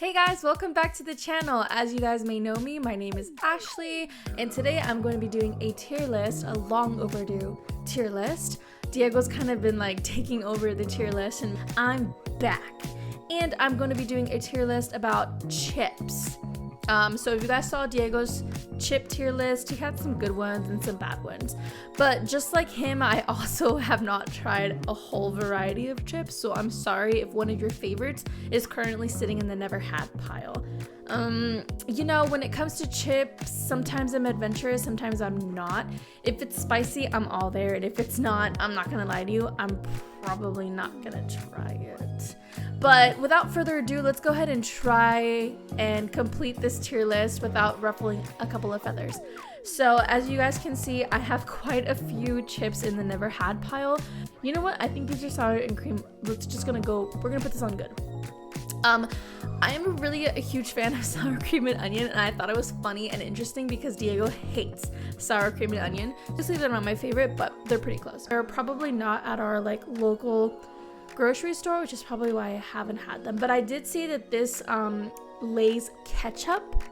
Hey guys, welcome back to the channel. As you guys may know me, my name is Ashley, and today I'm going to be doing a tier list, a long overdue tier list. Diego's kind of been like taking over the tier list, and I'm back. And I'm going to be doing a tier list about chips. So if you guys saw Diego's chip tier list, he had some good ones and some bad ones. But just like him, I also have not tried a whole variety of chips, so I'm sorry if one of your favorites is currently sitting in the never had pile. You know, when it comes to chips, sometimes I'm adventurous, sometimes I'm not. If it's spicy, I'm all there, and if it's not, I'm not gonna lie to you, I'm probably not gonna try it. But without further ado, let's go ahead and try and complete this tier list without ruffling a couple of feathers. So as you guys can see, I have quite a few chips in the never had pile. You know what? I think these are sour and cream. We're gonna put this on good. I am really a huge fan of sour cream and onion, and I thought it was funny and interesting because Diego hates sour cream and onion. Obviously, they're not my favorite, but they're pretty close. They're probably not at our like local grocery store, which is probably why I haven't had them. But I did see that this Lay's ketchup.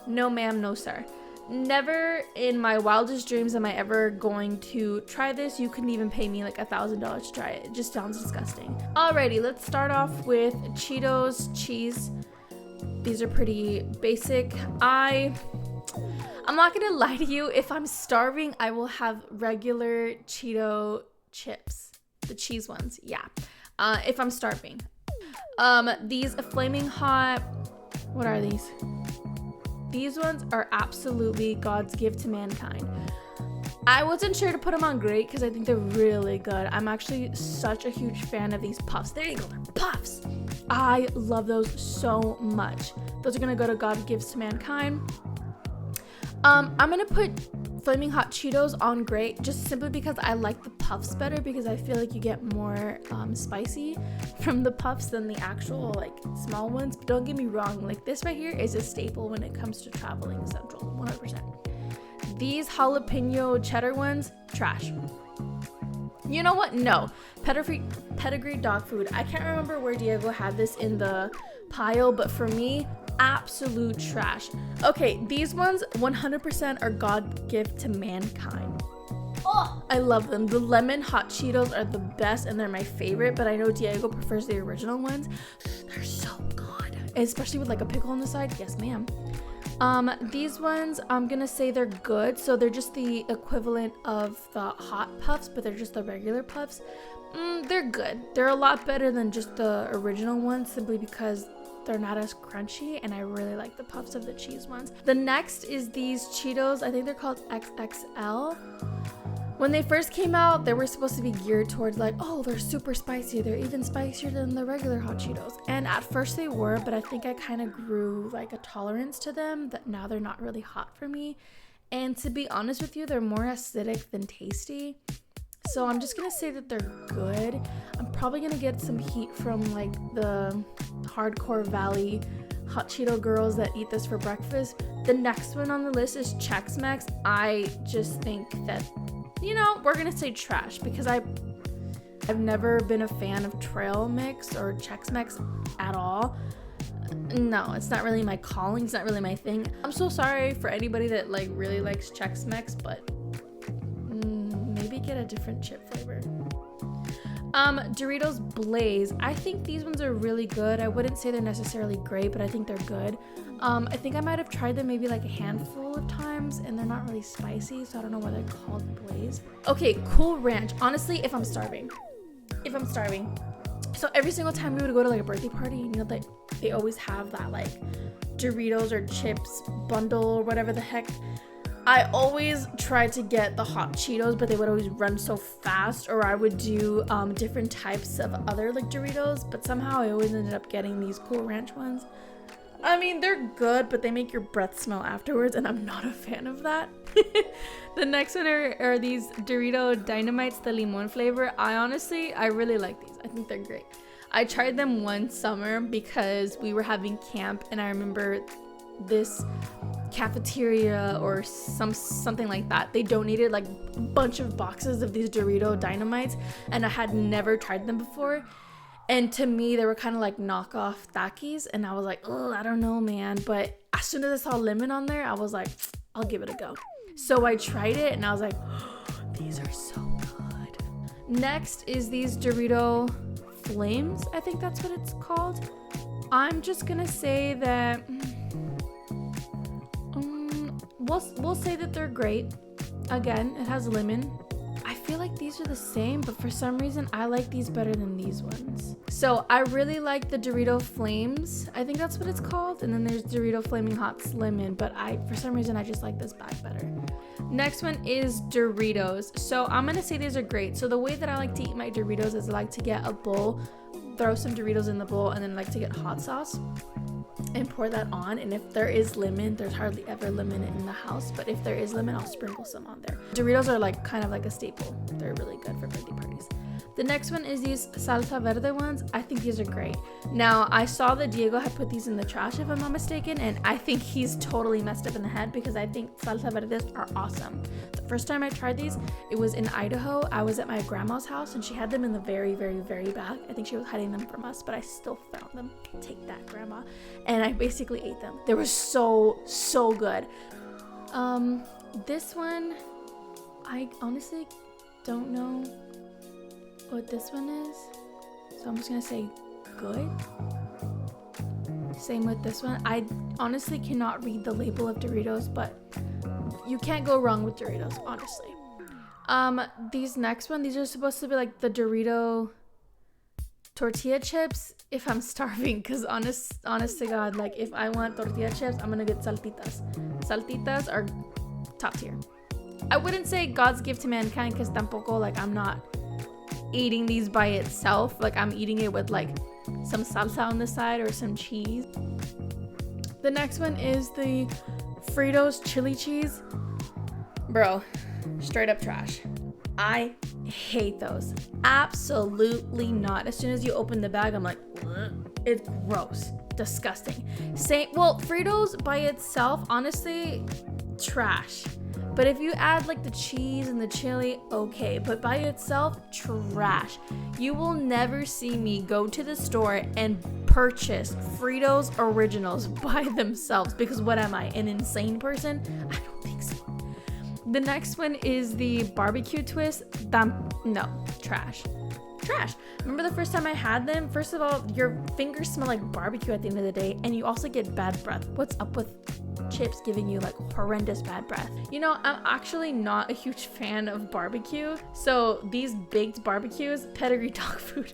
No ma'am, no sir. Never in my wildest dreams am I ever going to try this. You couldn't even pay me like $1,000 to try it. It just sounds disgusting. Alrighty, let's start off with Cheetos cheese. These are pretty basic. I'm not gonna lie to you. If I'm starving, I will have regular Cheeto chips, the cheese ones. Yeah. If I'm starving. These flaming hot. What are these? These ones are absolutely God's gift to mankind. I wasn't sure to put them on great because I think they're really good. I'm actually such a huge fan of these puffs. There you go, they're puffs. I love those so much. Those are gonna go to God gives to mankind. I'm gonna put flaming hot Cheetos on great just simply because I like the puffs better, because I feel like you get more spicy from the puffs than the actual like small ones. But don't get me wrong, like this right here is a staple when it comes to traveling central, 100%. These jalapeno cheddar ones, trash. You know what? No. Pedigree dog food. I can't remember where Diego had this in the pile, but for me, absolute trash. Okay, these ones 100% are God gift to mankind. Oh, I love them. The lemon hot Cheetos are the best and they're my favorite, but I know Diego prefers the original ones. They're so good, especially with like a pickle on the side. Yes, ma'am. These ones, I'm gonna say they're good. So they're just the equivalent of the hot puffs, but they're just the regular puffs. They're good. They're a lot better than just the original ones, simply because they're not as crunchy, and I really like the puffs of the cheese ones. The next is these Cheetos. I think they're called XXL. When they first came out, they were supposed to be geared towards like, oh, they're super spicy. They're even spicier than the regular hot Cheetos. And at first they were, but I think I kind of grew like a tolerance to them that now they're not really hot for me. And to be honest with you, they're more acidic than tasty. So I'm just gonna say that they're good. I'm probably gonna get some heat from like the hardcore Valley hot Cheeto girls that eat this for breakfast. The next one on the list is Chex Mix. I just think that, you know, we're gonna say trash because I've never been a fan of trail mix or Chex Mix at all. No, it's not really my calling. It's not really my thing. I'm so sorry for anybody that like really likes Chex Mix, but maybe get a different chip flavor. Doritos Blaze. I think these ones are really good. I wouldn't say they're necessarily great, but I think they're good. I think I might have tried them maybe like a handful of times, and they're not really spicy, so I don't know why they're called Blaze. Okay, Cool Ranch. Honestly, if I'm starving. So every single time we would go to like a birthday party, you know, they always have that like Doritos or chips bundle or whatever the heck. I always tried to get the hot Cheetos, but they would always run so fast, or I would do different types of other like Doritos, but somehow I always ended up getting these Cool Ranch ones. I mean, they're good, but they make your breath smell afterwards, and I'm not a fan of that. The next one are these Dorito Dynamites, the limon flavor. I really like these. I think they're great. I tried them one summer because we were having camp, and I remember this cafeteria or something like that, they donated like a bunch of boxes of these Dorito Dynamites, and I had never tried them before, And to me, they were kind of like knockoff Takis. And I was like, oh, I don't know, man. But as soon as I saw lemon on there, I was like, I'll give it a go. So I tried it and I was like, oh, these are so good. Next is these Dorito Flames. I think that's what it's called. I'm just going to say that we'll say that they're great. Again, it has lemon. I feel like these are the same, but for some reason I like these better than these ones. So I really like the Dorito Flames. I think that's what it's called. And then there's Dorito Flaming Hot's lemon, but for some reason I just like this bag better. Next one is Doritos. So I'm gonna say these are great. So the way that I like to eat my Doritos is I like to get a bowl, throw some Doritos in the bowl, and then like to get hot sauce and pour that on. And if there is lemon, there's hardly ever lemon in the house, but if there is lemon, I'll sprinkle some on there. Doritos are like kind of like a staple. They're really good for birthday parties. The next one is these salsa verde ones. I think these are great. Now, I saw that Diego had put these in the trash, if I'm not mistaken, and I think he's totally messed up in the head because I think salsa verdes are awesome. The first time I tried these, it was in Idaho. I was at my grandma's house and she had them in the very, very, very back. I think she was hiding them from us, but I still found them. Take that, grandma. And I basically ate them. They were so, so good. This one, I honestly don't know what this one is, so I'm just gonna say good. Same with this one. I honestly cannot read the label of Doritos, but you can't go wrong with Doritos, honestly. These next one, these are supposed to be like the Dorito tortilla chips if I'm starving, because honest to God, like if I want tortilla chips, I'm gonna get saltitas. Saltitas are top tier. I wouldn't say God's gift to mankind, because tampoco, like, I'm not eating these by itself. Like, I'm eating it with like some salsa on the side or some cheese. The next one is the Fritos chili cheese. Bro, straight up trash. I hate those. Absolutely not. As soon as you open the bag, I'm like, it's gross, disgusting. Well, Fritos by itself, honestly, trash. But if you add like the cheese and the chili, okay. But by itself, trash. You will never see me go to the store and purchase Fritos Originals by themselves, because what am I, an insane person? I don't think so. The next one is the barbecue twist. No, trash. Trash. Remember the first time I had them? First of all, your fingers smell like barbecue at the end of the day, and you also get bad breath. What's up with chips giving you like horrendous bad breath? You know, I'm actually not a huge fan of barbecue, so these baked barbecues, pedigree dog food.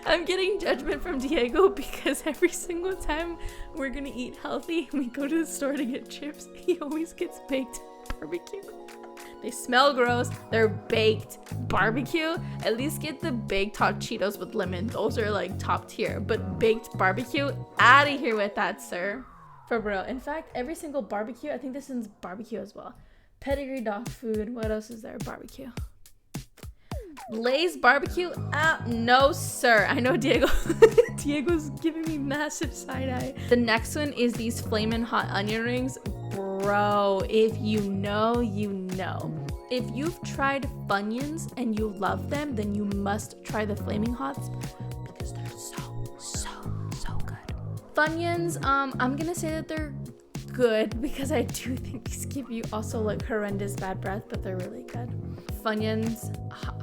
I'm getting judgment from Diego because every single time we're gonna eat healthy, we go to the store to get chips, he always gets baked barbecue. They smell gross. They're baked barbecue. At least get the baked hot Cheetos with lemon. Those are like top tier. But baked barbecue, out of here with that, sir. For real. In fact, every single barbecue, I think this one's barbecue as well. Pedigree dog food. What else is there? Barbecue. Lay's barbecue? No, sir. I know Diego's giving me massive side eye. The next one is these flamin' hot onion rings. Bro, if you know, you know. If you've tried Funyuns and you love them, then you must try the Flaming Hots because they're so good. Funyuns, I'm gonna say that they're good because I do think these give you also like horrendous bad breath, but they're really good. Funyuns,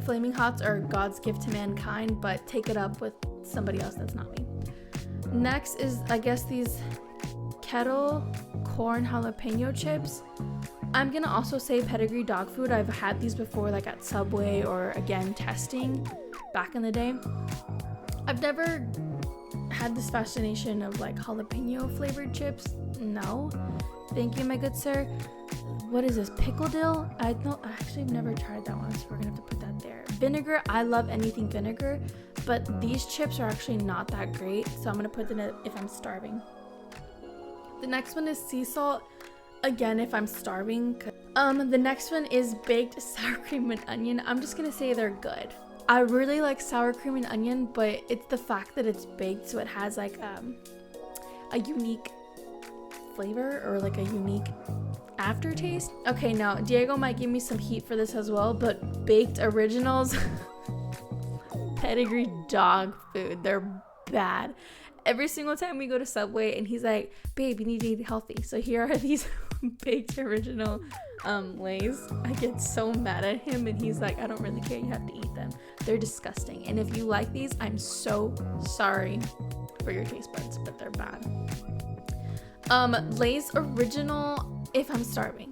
Flaming Hots are God's gift to mankind, but take it up with somebody else that's not me. Next is, I guess, these kettle corn jalapeno chips. I'm gonna also say pedigree dog food. I've had these before, like at Subway or again testing back in the day. I've never had this fascination of like jalapeno flavored chips. No, thank you, my good sir. What is this, pickle dill? I've never tried that one, so we're gonna have to put that there. Vinegar, I love anything vinegar, but these chips are actually not that great, so I'm gonna put them in if I'm starving. The next one is sea salt. Again, if I'm starving. The next one is baked sour cream and onion. I'm just gonna say they're good. I really like sour cream and onion, but it's the fact that it's baked, so it has like a unique flavor or like a unique aftertaste. Okay, now Diego might give me some heat for this as well, but baked originals pedigree dog food. They're bad. Every single time we go to Subway and he's like, babe, you need to eat healthy. So here are these baked original Lay's. I get so mad at him and he's like, I don't really care, you have to eat them. They're disgusting. And if you like these, I'm so sorry for your taste buds, but they're bad. Lay's original, if I'm starving,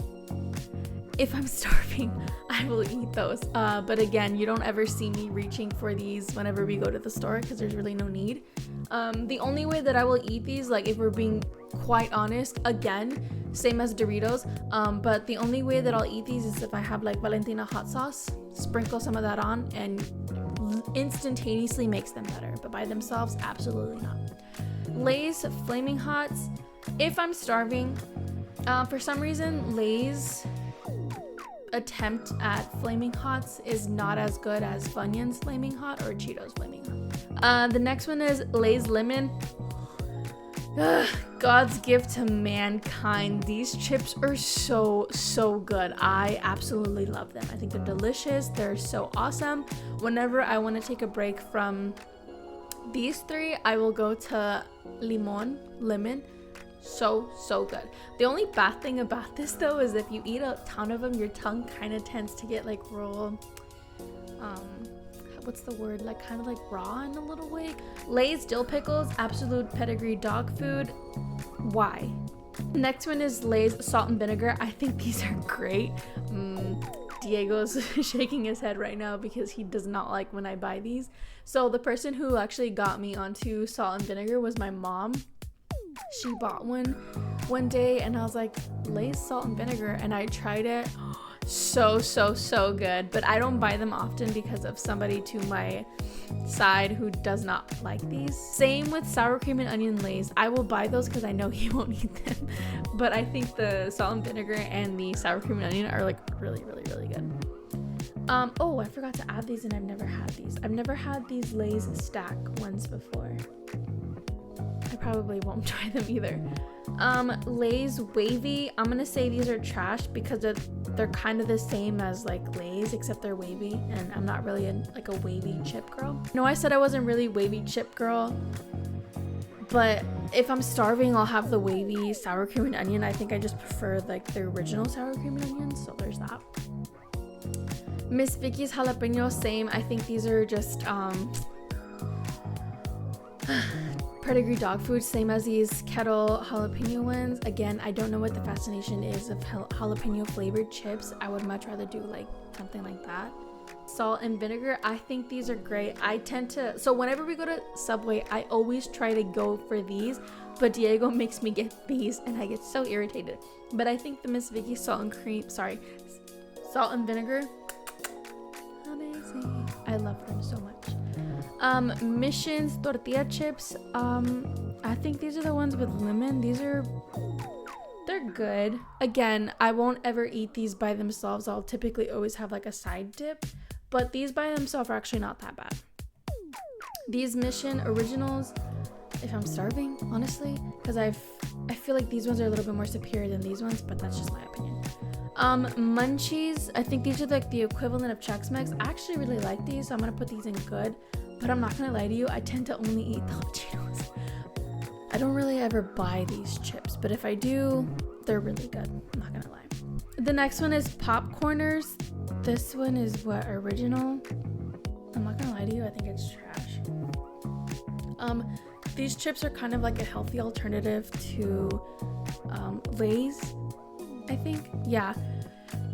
I will eat those. But again, you don't ever see me reaching for these whenever we go to the store because there's really no need. The only way that I will eat these, like if we're being quite honest, again, same as Doritos, but the only way that I'll eat these is if I have like Valentina hot sauce, sprinkle some of that on, and instantaneously makes them better. But by themselves, absolutely not. Lay's Flaming Hots, if I'm starving, for some reason, Lay's attempt at Flaming Hots is not as good as Funyuns Flaming Hot or Cheetos Flaming Hot. The next one is Lay's Lemon. God's gift to mankind. These chips are so good. I absolutely love them. I think they're delicious. They're so awesome. Whenever I want to take a break from these three, I will go to lemon. So good. The only bad thing about this though is if you eat a ton of them, your tongue kind of tends to get like real what's the word, like kind of like raw in a little way. Lay's Dill Pickles, absolute pedigree dog food. Why? Next one is Lay's Salt and Vinegar. I think these are great. Diego's shaking his head right now because he does not like when I buy these. So the person who actually got me onto salt and vinegar was my mom. She bought one day and I was like, Lay's Salt and Vinegar, and I tried it. So good. But I don't buy them often because of somebody to my side who does not like these. Same with sour cream and onion Lay's. I will buy those because I know he won't eat them. But I think the salt and vinegar and the sour cream and onion are like really good. Oh, I forgot to add these and I've never had these. I've never had these Lay's stack ones before. I probably won't try them either. Lay's Wavy. I'm gonna say these are trash because they're kind of the same as like Lay's, except they're wavy, and I'm not really like a wavy chip girl. No, I said I wasn't really wavy chip girl, but if I'm starving, I'll have the wavy sour cream and onion. I think I just prefer like the original sour cream and onion, so there's that. Miss Vicky's jalapeno, same. I think these are just pedigree dog food, same as these kettle jalapeno ones. Again, I don't know what the fascination is of jalapeno flavored chips. I would much rather do like something like that. Salt and vinegar, I think these are great. So whenever we go to Subway, I always try to go for these, but Diego makes me get these and I get so irritated. But I think the Miss Vicky salt and vinegar, amazing. I love them so much. Mission's tortilla chips. I think these are the ones with lemon. They're good. Again, I won't ever eat these by themselves. I'll typically always have like a side dip, but these by themselves are actually not that bad. These Mission Originals, if I'm starving, honestly, because I feel like these ones are a little bit more superior than these ones, but that's just my opinion. Munchies, I think these are like the equivalent of Chex Mix. I actually really like these, so I'm gonna put these in good, but I'm not gonna lie to you, I tend to only eat the Cheetos. I don't really ever buy these chips, but if I do, they're really good. I'm not gonna lie. The next one is Popcorners. This one is what, original? I'm not gonna lie to you, I think it's trash. These chips are kind of like a healthy alternative to Lay's, I think. Yeah,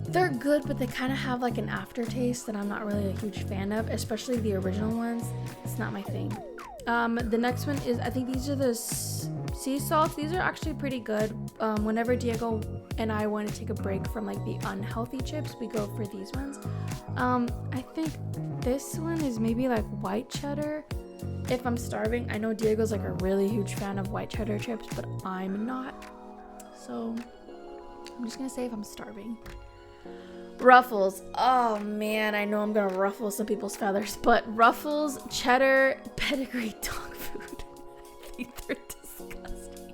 they're good, but they kind of have like an aftertaste that I'm not really a huge fan of, especially the original ones. It's not my thing. The next one is, I think these are the sea salts. These are actually pretty good. Whenever Diego and I want to take a break from like the unhealthy chips, we go for these ones. I think this one is maybe like white cheddar. If I'm starving, I know Diego's like a really huge fan of white cheddar chips, but I'm not. So I'm just gonna say if I'm starving. Ruffles. Oh man, I know I'm gonna ruffle some people's feathers, but Ruffles cheddar pedigree dog food. I think they're disgusting.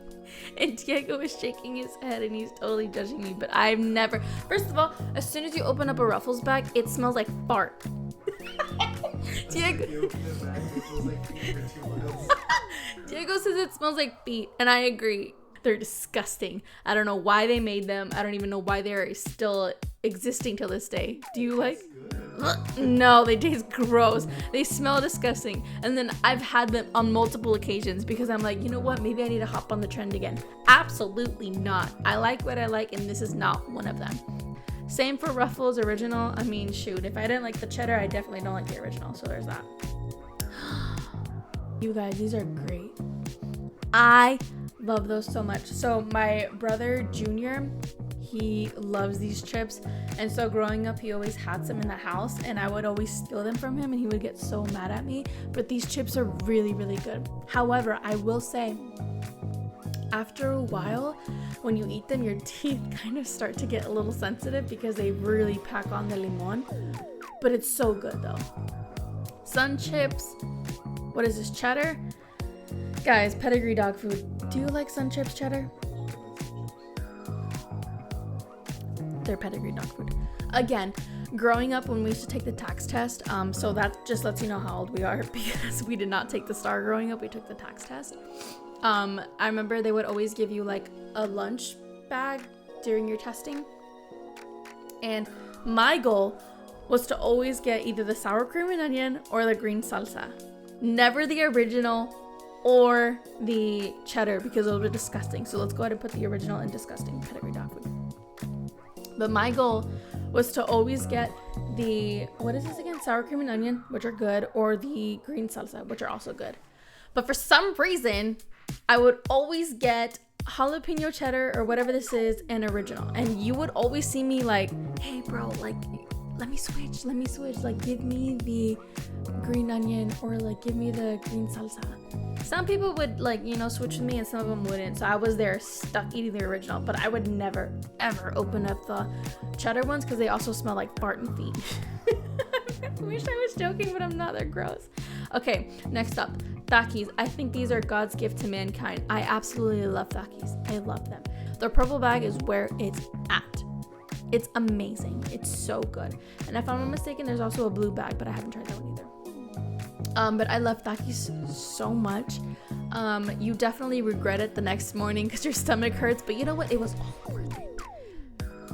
And Diego is shaking his head and he's totally judging me, but I've never. First of all, as soon as you open up a Ruffles bag, it smells like fart. Diego. Diego says it smells like feet, and I agree. They're disgusting. I don't know why they made them. I don't even know why they're still existing till this day. Do you like? No, they taste gross. They smell disgusting. And then I've had them on multiple occasions because I'm like, you know what? Maybe I need to hop on the trend again. Absolutely not. I like what I like, and this is not one of them. Same for Ruffles Original. I mean, shoot, if I didn't like the cheddar, I definitely don't like the original. So there's that. You guys, these are great. I love those so much. So my brother Junior, he loves these chips, and so growing up he always had some in the house, and I would always steal them from him and he would get so mad at me. But these chips are really, really good. However, I will say, after a while, when you eat them, your teeth kind of start to get a little sensitive because they really pack on the limon. But it's so good though. Sun chips. What is this, cheddar? Guys, pedigree dog food. Do you like Sun chips, cheddar? They're pedigree dog food. Again, growing up when we used to take the tax test, so that just lets you know how old we are because we did not take the STAR growing up, we took the tax test. I remember they would always give you like a lunch bag during your testing. And my goal was to always get either the sour cream and onion or the green salsa. Never the original or the cheddar because those were disgusting. So let's go ahead and put the original and disgusting pedigree dog food. But my goal was to always get the, what is this again? Sour cream and onion, which are good, or the green salsa, which are also good. But for some reason, I would always get jalapeno cheddar or whatever this is and original. And you would always see me like, hey bro, like, let me switch. Like, give me the green onion or like give me the green salsa. Some people would like, you know, switch with me and some of them wouldn't. So I was there stuck eating the original, but I would never ever open up the cheddar ones because they also smell like fart and feet. I wish I was joking, but I'm not. They're gross. Okay, next up, Takis. I think these are God's gift to mankind. I absolutely love Takis. I love them. The purple bag is where it's at. It's amazing. It's so good. And if I'm not mistaken, there's also a blue bag, but I haven't tried that one either. But I love Takis so much. You definitely regret it the next morning because your stomach hurts, but you know what? It was all worth it.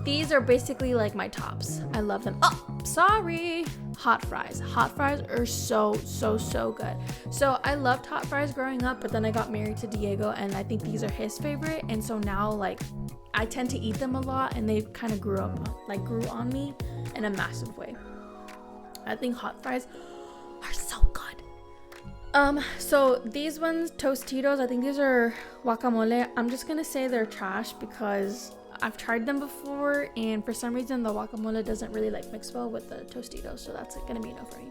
These are basically like my tops. I love them. Oh, sorry. Hot fries. Hot fries are so good. So I loved hot fries growing up, but then I got married to Diego and I think these are his favorite. And so now like I tend to eat them a lot and they kind of grew on me in a massive way. I think hot fries are so good. So these ones, Tostitos, I think these are guacamole. I'm just gonna say they're trash because I've tried them before and for some reason the guacamole doesn't really like mix well with the Tostitos, so that's gonna be no for me.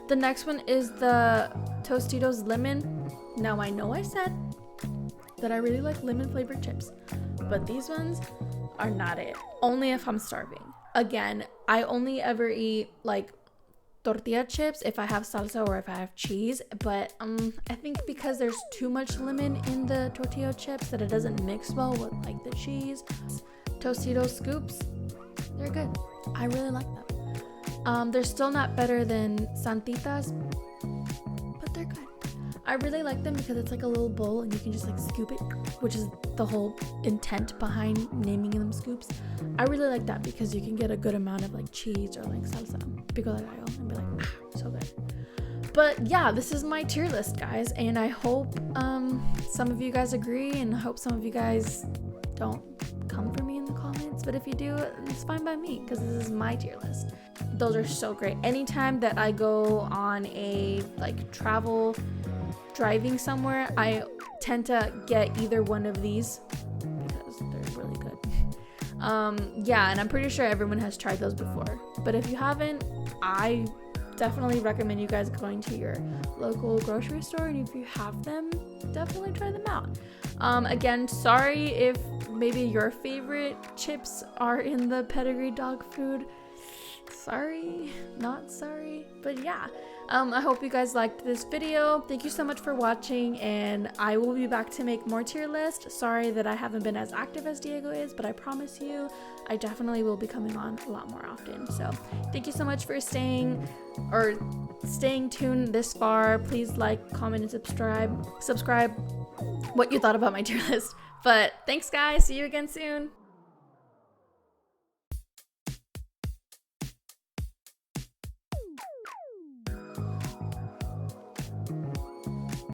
The next one is the Tostitos lemon. Now I know I said that I really like lemon flavored chips, but these ones are not it. Only if I'm starving. Again, I only ever eat like tortilla chips if I have salsa or if I have cheese, but I think because there's too much lemon in the tortilla chips that it doesn't mix well with like the cheese. Tostitos scoops, they're good. I really like them. They're still not better than Santitas, but they're good. I really like them because it's like a little bowl and you can just like scoop it, which is the whole intent behind naming them scoops. I really like that because you can get a good amount of like cheese or like salsa, pico de gallo, and be like, so good. But yeah, this is my tier list, guys, and I hope some of you guys agree, and I hope some of you guys don't come for me in the comments, but if you do, it's fine by me because this is my tier list. Those are so great. Anytime that I go on a like travel driving somewhere, I tend to get either one of these because they're really good. Yeah, and I'm pretty sure everyone has tried those before, but if you haven't, I definitely recommend you guys going to your local grocery store, and if you have them, definitely try them out. Again, sorry if maybe your favorite chips are in the pedigree dog food. Sorry, not sorry, but yeah, I hope you guys liked this video. Thank you so much for watching, and I will be back to make more tier lists. Sorry that I haven't been as active as Diego is, but I promise you I definitely will be coming on a lot more often. So thank you so much for staying tuned this far. Please like, comment, and subscribe what you thought about my tier list. But thanks guys, see you again soon.